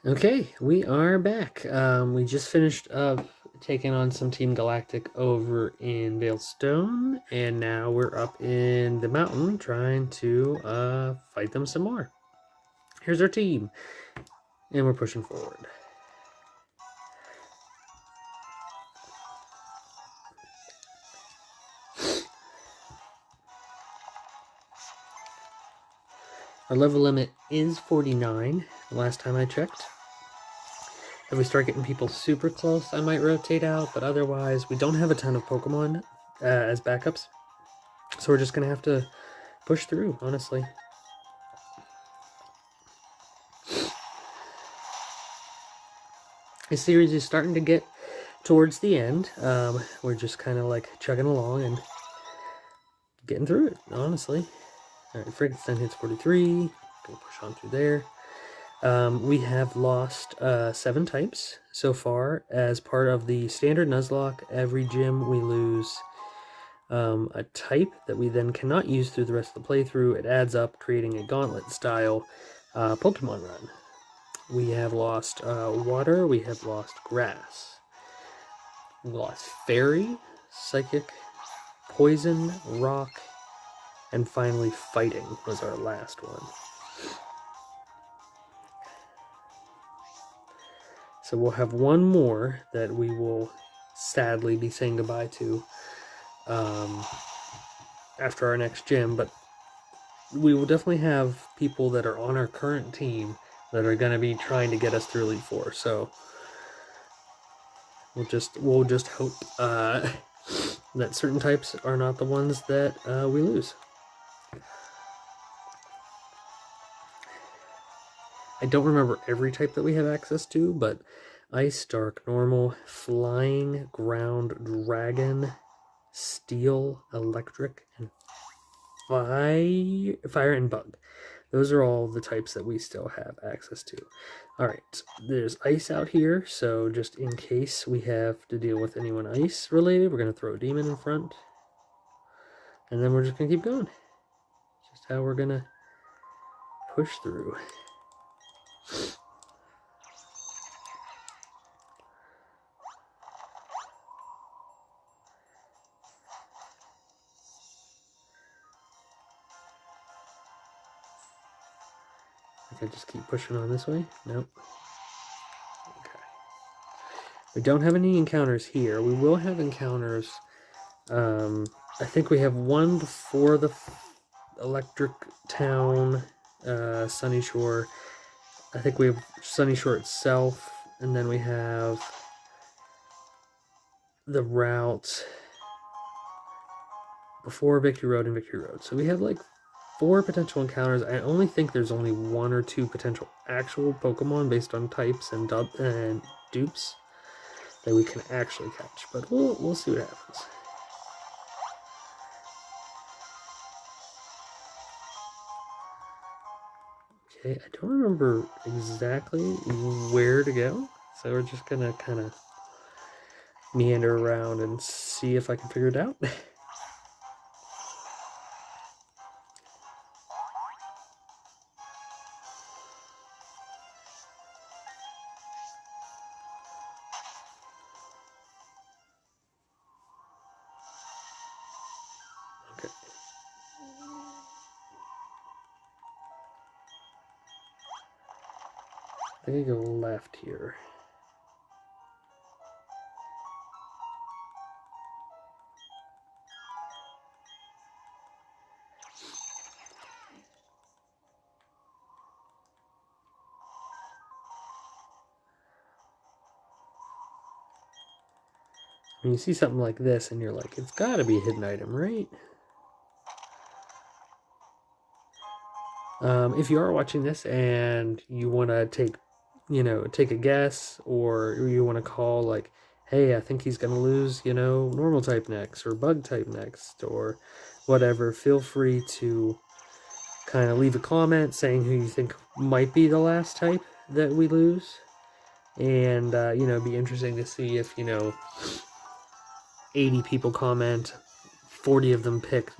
Okay, we are back. We just finished up taking on some Team Galactic over in Veilstone, and now we're up in the mountain trying to fight them some more. Here's our team, and we're pushing forward. Our level limit is 49, the last time I checked. If we start getting people super close, I might rotate out, but otherwise, we don't have a ton of Pokemon as backups. So we're just going to have to push through, honestly. This series is starting to get towards the end. We're just kind of like chugging along and getting through it, honestly. All right, Frankenstein hits 43. Gonna push on through there. We have lost 7 types so far. As part of the standard Nuzlocke, every gym we lose a type that we then cannot use through the rest of the playthrough. It adds up, creating a Gauntlet style Pokemon run. We have lost water, we have lost grass. We lost fairy, psychic, poison, rock, and finally fighting was our last one. So we'll have one more that we will sadly be saying goodbye to after our next gym, but we will definitely have people that are on our current team that are going to be trying to get us through Elite Four. So we'll just hope that certain types are not the ones that we lose. I don't remember every type that we have access to, but Ice, Dark, Normal, Flying, Ground, Dragon, Steel, Electric, and Fire and Bug. Those are all the types that we still have access to. Alright, there's Ice out here, so just in case we have to deal with anyone Ice related, we're going to throw a Demon in front. And then we're just going to keep going. Just how we're going to push through. I just keep pushing on this way? Nope. Okay. We don't have any encounters here. We will have encounters. I think we have one before the Electric Town, Sunny Shore. I think we have Sunny Shore itself, and then we have the route before Victory Road and Victory Road. So we have like 4 potential encounters. I only think there's only 1 or 2 potential actual Pokemon based on types and dupes that we can actually catch, but we'll see what happens. Okay, I don't remember exactly where to go, so we're just gonna kind of meander around and see if I can figure it out. Okay. I think I go left here. When you see something like this and you're like, it's gotta be a hidden item, right? If you are watching this and you want to take a guess, or you want to call like, hey, I think he's going to lose, normal type next or bug type next or whatever, feel free to kind of leave a comment saying who you think might be the last type that we lose. And, be interesting to see if, 80 people comment, 40 of them pick,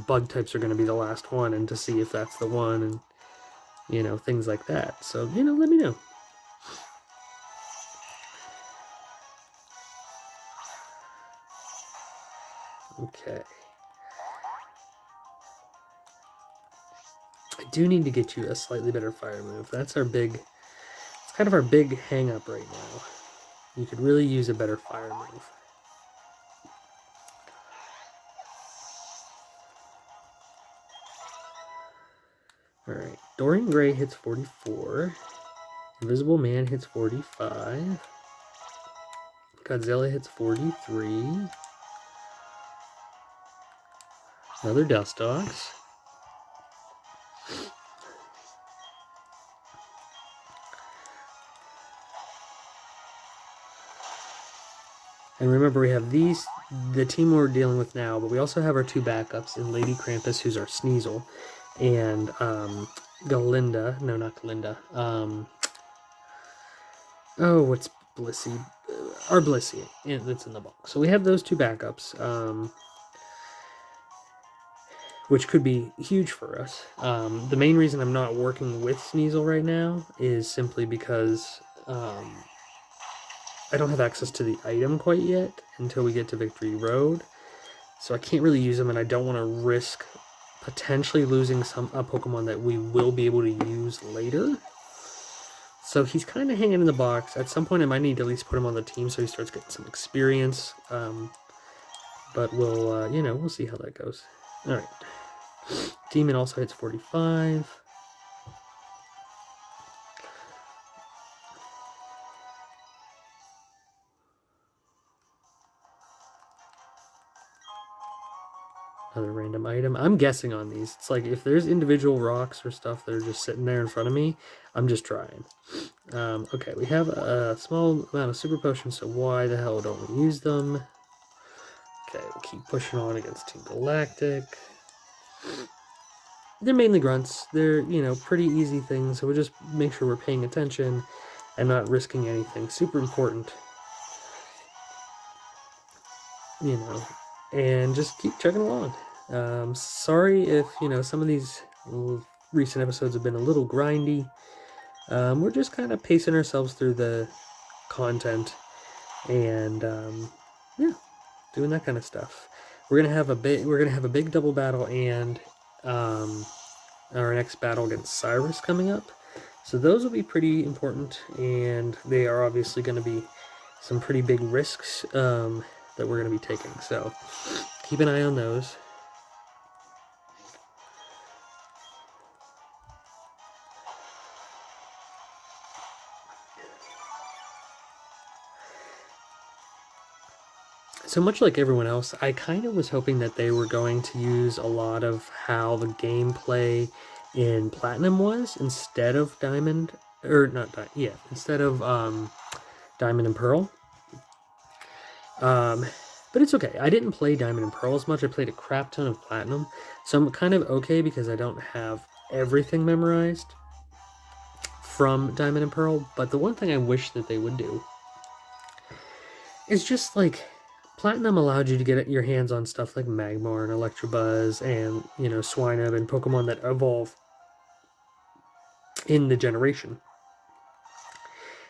bug types are going to be the last one, and to see if that's the one, and, things like that. So, let me know. Okay. I do need to get you a slightly better fire move. That's our big... It's kind of our big hang-up right now. You could really use a better fire move. Alright. Dorian Gray hits 44. Invisible Man hits 45. Godzilla hits 43. Another Dust Dogs. And remember, we have these, the team we're dealing with now, but we also have our two backups in Lady Krampus, who's our Sneasel, and Galinda. No, not Galinda. Oh, what's Blissey? Our Blissey. That's in the box. So we have those two backups, which could be huge for us. The main reason I'm not working with Sneasel right now is simply because I don't have access to the item quite yet until we get to Victory Road. So I can't really use them, and I don't want to risk potentially losing a Pokemon that we will be able to use later. So he's kind of hanging in the box. At some point I might need to at least put him on the team so he starts getting some experience. But we'll, we'll see how that goes. Alright. Demon also hits 45. Another random item. I'm guessing on these. It's like if there's individual rocks or stuff that are just sitting there in front of me, I'm just trying. Okay, we have a small amount of super potions, so why the hell don't we use them? Okay, we'll keep pushing on against Team Galactic. They're mainly grunts. They're, pretty easy things, so we'll just make sure we're paying attention and not risking anything. Super important. And just keep chugging along. Sorry if, some of these recent episodes have been a little grindy. We're just kind of pacing ourselves through the content and, yeah, doing that kind of stuff. We're gonna have a big double battle and our next battle against Cyrus coming up. So those will be pretty important, and they are obviously going to be some pretty big risks that we're going to be taking. So keep an eye on those. So much like everyone else, I kind of was hoping that they were going to use a lot of how the gameplay in Platinum was instead of Diamond, or not, instead of Diamond and Pearl. But it's okay. I didn't play Diamond and Pearl as much. I played a crap ton of Platinum, so I'm kind of okay because I don't have everything memorized from Diamond and Pearl. But the one thing I wish that they would do is just like Platinum allowed you to get your hands on stuff like Magmar and Electabuzz and, Swinub and Pokemon that evolve in the generation.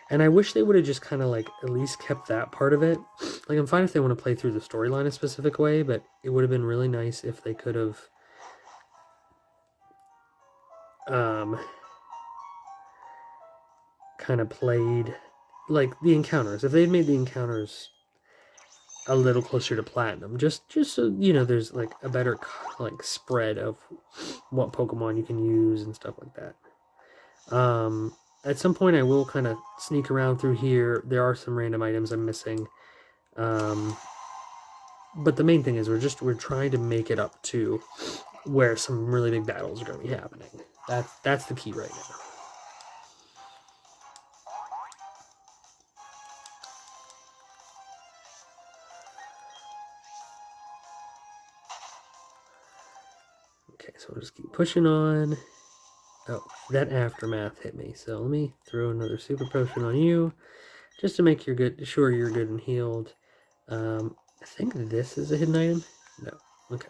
And I wish they would have just kind of like at least kept that part of it. Like, I'm fine if they want to play through the storyline a specific way, but it would have been really nice if they could have kind of played like the encounters. If they'd made the encounters a little closer to Platinum, just so there's like a better like spread of what Pokemon you can use and stuff like that. At some point I will kind of sneak around through here. There are some random items I'm missing, but the main thing is we're trying to make it up to where some really big battles are going to be happening. That's the key right now. Okay, so we'll just keep pushing on. Oh, that Aftermath hit me. So let me throw another Super Potion on you, just to make sure you're good and healed. I think this is a hidden item. No. Okay.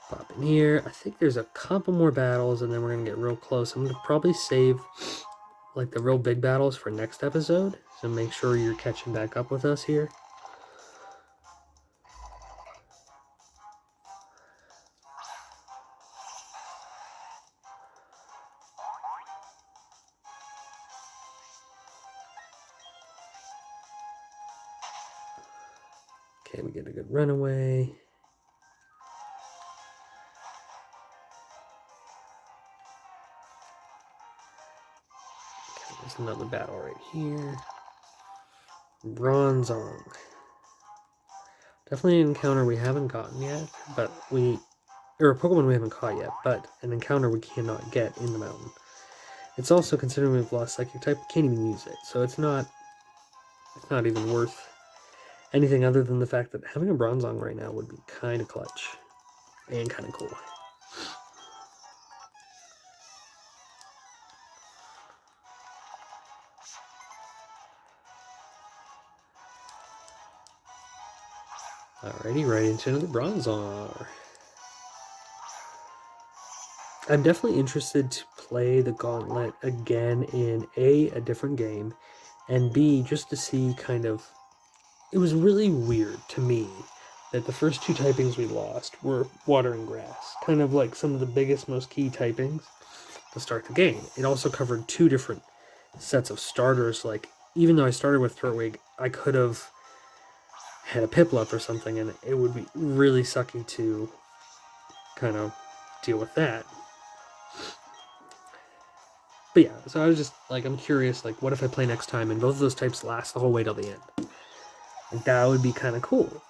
Pop in here. I think there's a couple more battles, and then we're going to get real close. I'm going to probably save like the real big battles for next episode, so make sure you're catching back up with us here. Okay, we get a good runaway. Okay, there's another battle right here. Bronzong. Definitely an encounter we haven't gotten yet, but or a Pokemon we haven't caught yet, but an encounter we cannot get in the mountain. It's also, considering we've lost Psychic type, we can't even use it, so it's not even worth anything other than the fact that having a Bronzong right now would be kind of clutch and kind of cool. Alrighty, right into the Bronzong. I'm definitely interested to play the Gauntlet again in A, a different game, and B, just to see kind of... It was really weird to me that the first two typings we lost were water and grass. Kind of like some of the biggest, most key typings to start the game. It also covered two different sets of starters. Like, even though I started with Turtwig, I could have had a Piplup or something, and it would be really sucky to kind of deal with that. But yeah, so I was just like, I'm curious, like, what if I play next time and both of those types last the whole way till the end? Like, that would be kind of cool.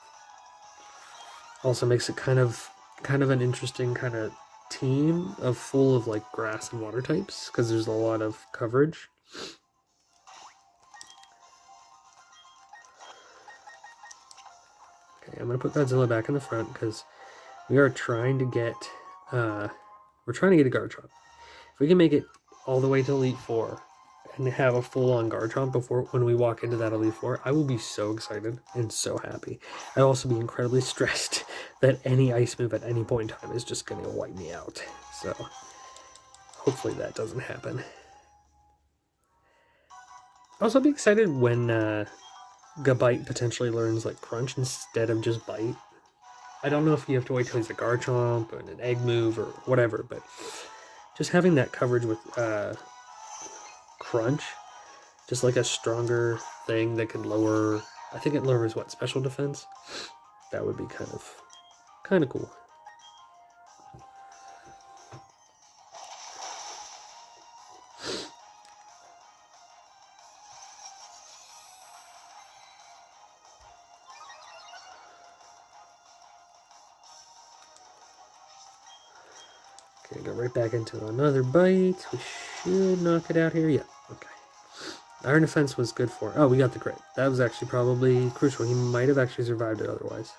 Also makes it kind of an interesting kind of team of full of like grass and water types, because there's a lot of coverage. Okay, I'm gonna put Godzilla back in the front because we are trying to get a Garchomp. If we can make it all the way to Elite Four and have a full-on Garchomp before when we walk into that Elite Four, I will be so excited and so happy. I'll also be incredibly stressed that any ice move at any point in time is just going to wipe me out. So hopefully that doesn't happen. I'll also be excited when Gabite potentially learns like Crunch instead of just Bite. I don't know if you have to wait till he's a Garchomp or an Egg move or whatever, but just having that coverage with Crunch, just like a stronger thing that could lower, I think it lowers what, special defense? That would be kind of cool. Okay, go right back into another bite. We should knock it out here. Yeah, okay. Iron Defense was good for... Oh, we got the crit. That was actually probably crucial. He might have actually survived it otherwise.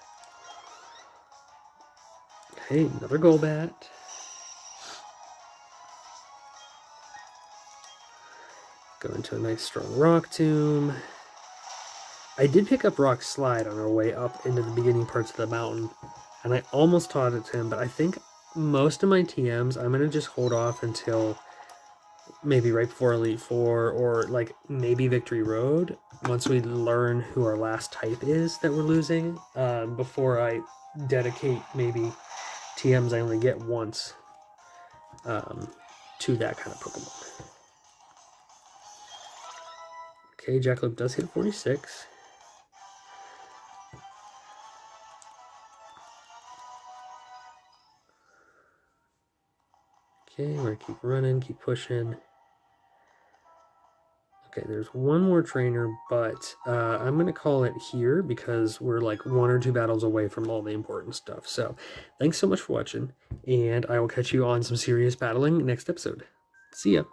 Okay, another Golbat. Go into a nice strong Rock Tomb. I did pick up Rock Slide on our way up into the beginning parts of the mountain, and I almost taught it to him, but I think most of my TMs, I'm going to just hold off until maybe right before Elite Four, or like maybe Victory Road, once we learn who our last type is that we're losing, before I dedicate maybe TMs I only get once to that kind of Pokemon. Okay, Jackalope does hit 46. Okay, we're gonna keep running, keep pushing. Okay, there's one more trainer, but I'm going to call it here because we're like 1 or 2 battles away from all the important stuff. So thanks so much for watching, and I will catch you on some serious battling next episode. See ya.